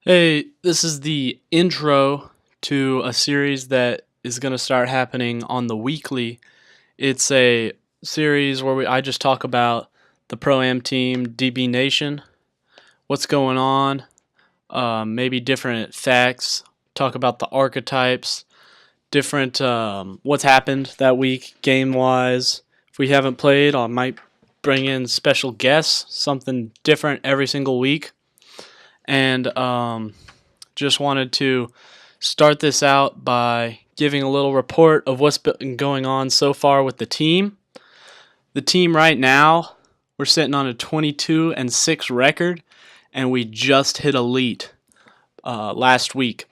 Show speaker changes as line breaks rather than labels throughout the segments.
Hey, this is the intro to a series that is going to start happening on the weekly. It's a series where I just talk about the Pro-Am team, DB Nation, what's going on, maybe different facts, talk about the archetypes, different what's happened that week game-wise. If we haven't played, I might bring in special guests, something different every single week. And just wanted to start this out by giving a little report of what's been going on so far with the team. The team right now, we're sitting on a 22-6 record, and we just hit elite last week.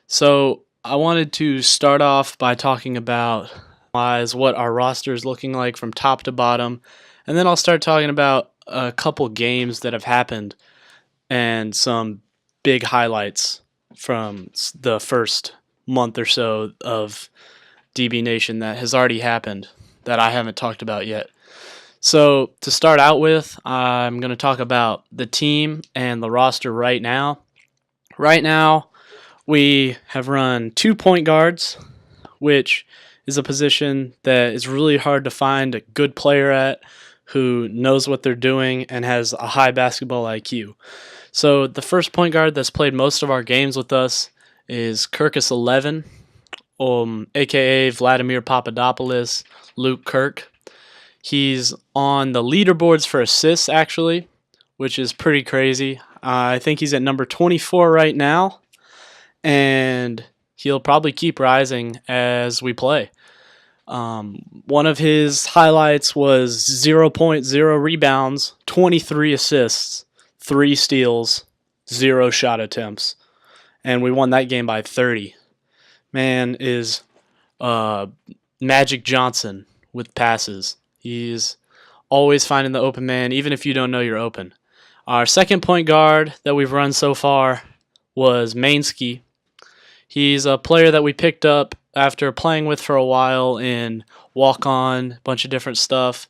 So I wanted to start off by talking about what our roster is looking like from top to bottom, and then I'll start talking about a couple games that have happened and some big highlights from the first month or so of DB Nation that has already happened that I haven't talked about yet. So to start out with, I'm going to talk about the team and the roster right now. Right now, we have run 2 point guards, which is a position that is really hard to find a good player at who knows what they're doing and has a high basketball IQ. So the first point guard that's played most of our games with us is Kirkus11, a.k.a. Vladimir Papadopoulos, Luke Kirk. He's on the leaderboards for assists, actually, which is pretty crazy. I think he's at number 24 right now, and he'll probably keep rising as we play. One of his highlights was 0.0 rebounds, 23 assists, 3 steals, 0 shot attempts, and we won that game by 30. Man is Magic Johnson with passes. He's always finding the open man, even if you don't know you're open. Our second point guard that we've run so far was Mainsky. He's a player that we picked up after playing with for a while in walk-on, a bunch of different stuff.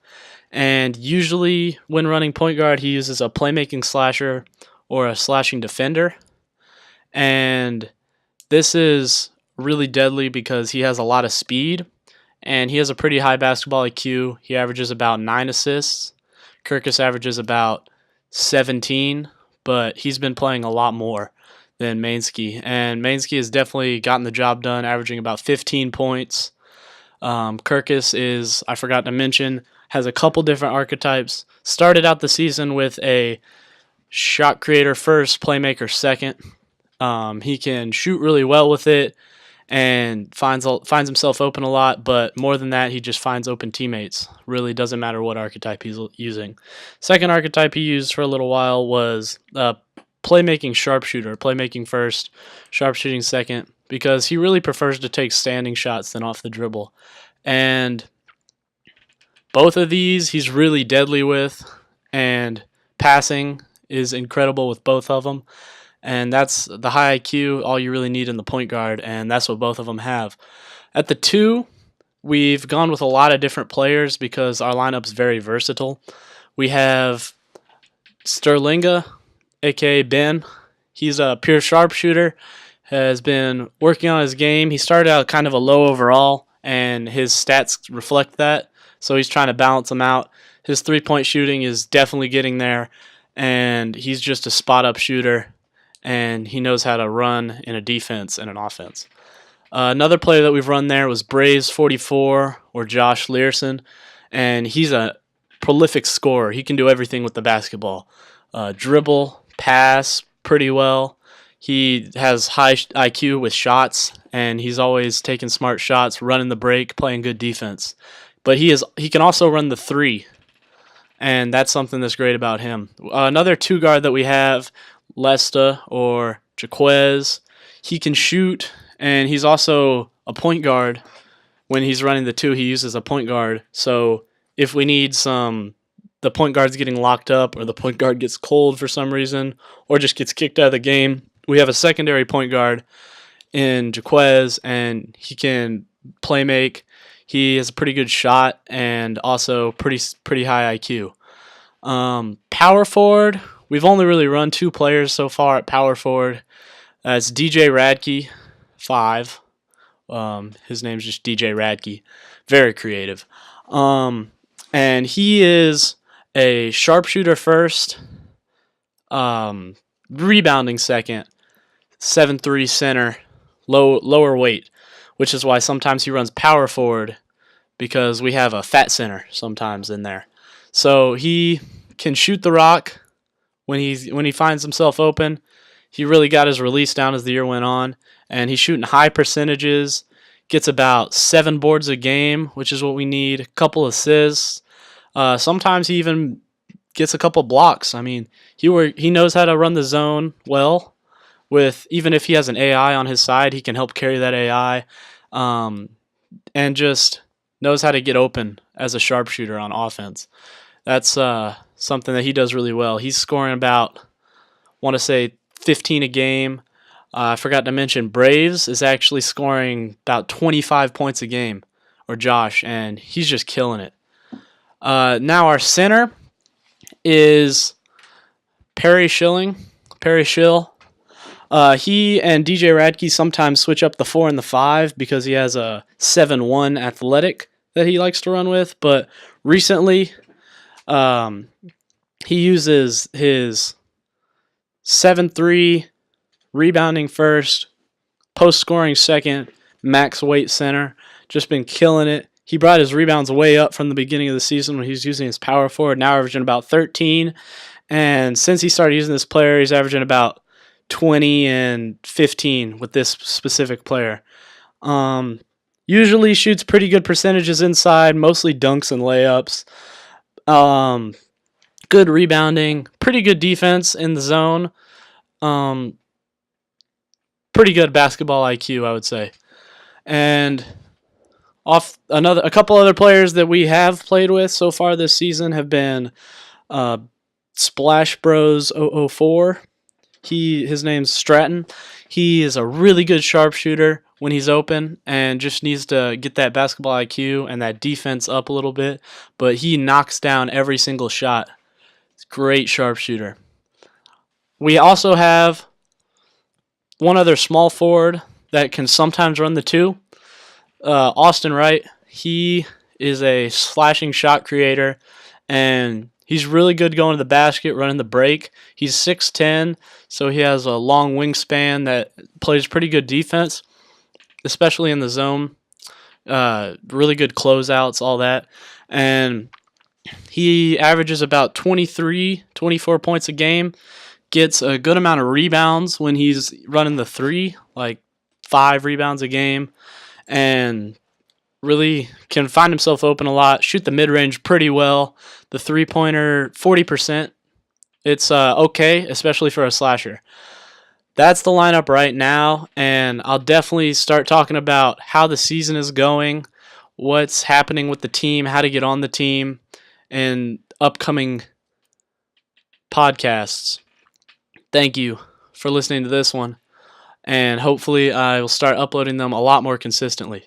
And usually when running point guard, he uses a playmaking slasher or a slashing defender. And this is really deadly because he has a lot of speed and he has a pretty high basketball IQ. He averages about 9 assists. Kirkus averages about 17, but he's been playing a lot more than Mainsky. And Mainsky has definitely gotten the job done, averaging about 15 points. Kirkus is, I forgot to mention, has a couple different archetypes. Started out the season with a shot creator first, playmaker second. He can shoot really well with it and finds himself open a lot, but more than that, he just finds open teammates. Really doesn't matter what archetype he's using. Second archetype he used for a little while was playmaking sharpshooter, playmaking first, sharpshooting second, because he really prefers to take standing shots than off the dribble. And both of these he's really deadly with, and passing is incredible with both of them. And that's the high IQ, all you really need in the point guard, and that's what both of them have. At the 2, we've gone with a lot of different players because our lineup's very versatile. We have Sterlinga, a.k.a. Ben. He's a pure sharpshooter, has been working on his game. He started out kind of a low overall, and his stats reflect that, so he's trying to balance them out. His three-point shooting is definitely getting there, and he's just a spot-up shooter, and he knows how to run in a defense and an offense. Another player that we've run there was Braves44, or Josh Learson, and he's a prolific scorer. He can do everything with the basketball. Dribble, pass pretty well. He has high IQ with shots, and he's always taking smart shots, running the break, playing good defense. But he can also run the 3, and that's something that's great about him. Another 2 guard that we have, Lesta or Jaquez, he can shoot, and he's also a point guard. When he's running the 2, he uses a point guard. So if we need the point guard's getting locked up, or the point guard gets cold for some reason, or just gets kicked out of the game, we have a secondary point guard in Jaquez, and he can play make. He has a pretty good shot and also pretty high IQ. Power forward, we've only really run 2 players so far at power forward. It's DJ Radke, 5. His name's just DJ Radke. Very creative. And he is a sharpshooter first, rebounding second, 7'3" center, lower weight, which is why sometimes he runs power forward because we have a fat center sometimes in there. So he can shoot the rock when he finds himself open. He really got his release down as the year went on, and he's shooting high percentages. Gets about 7 boards a game, which is what we need. A couple assists. Sometimes he even gets a couple blocks. I mean, he knows how to run the zone well. Even if he has an AI on his side, he can help carry that AI, and just knows how to get open as a sharpshooter on offense. That's something that he does really well. He's scoring about, I want to say, 15 a game. I forgot to mention Braves is actually scoring about 25 points a game, or Josh, and he's just killing it. Now our center is perryschill. He and DJ Radke sometimes switch up the 4 and the 5 because he has a 7'1" athletic that he likes to run with, but recently he uses his 7'3", rebounding first, post-scoring second, max weight center. Just been killing it. He brought his rebounds way up from the beginning of the season when he was using his power forward, now averaging about 13. And since he started using this player, he's averaging about 20 and 15 with this specific player. Usually shoots pretty good percentages inside, mostly dunks and layups. Good rebounding, pretty good defense in the zone. Pretty good basketball IQ, I would say. And a couple other players that we have played with so far this season have been Splash Bros 004. His name's Stratton. He is a really good sharpshooter when he's open and just needs to get that basketball IQ and that defense up a little bit, but he knocks down every single shot. Great sharpshooter. We also have one other small forward that can sometimes run the 2. Austin Wright. He is a slashing shot creator, and he's really good going to the basket, running the break. He's 6'10", so he has a long wingspan that plays pretty good defense, especially in the zone. Really good closeouts, all that. And he averages about 23, 24 points a game. Gets a good amount of rebounds when he's running the 3, like 5 rebounds a game, and really can find himself open a lot. Shoot the mid-range pretty well. The 3-pointer, 40%. It's okay, especially for a slasher. That's the lineup right now, and I'll definitely start talking about how the season is going, what's happening with the team, how to get on the team, and upcoming podcasts. Thank you for listening to this one, and hopefully I will start uploading them a lot more consistently.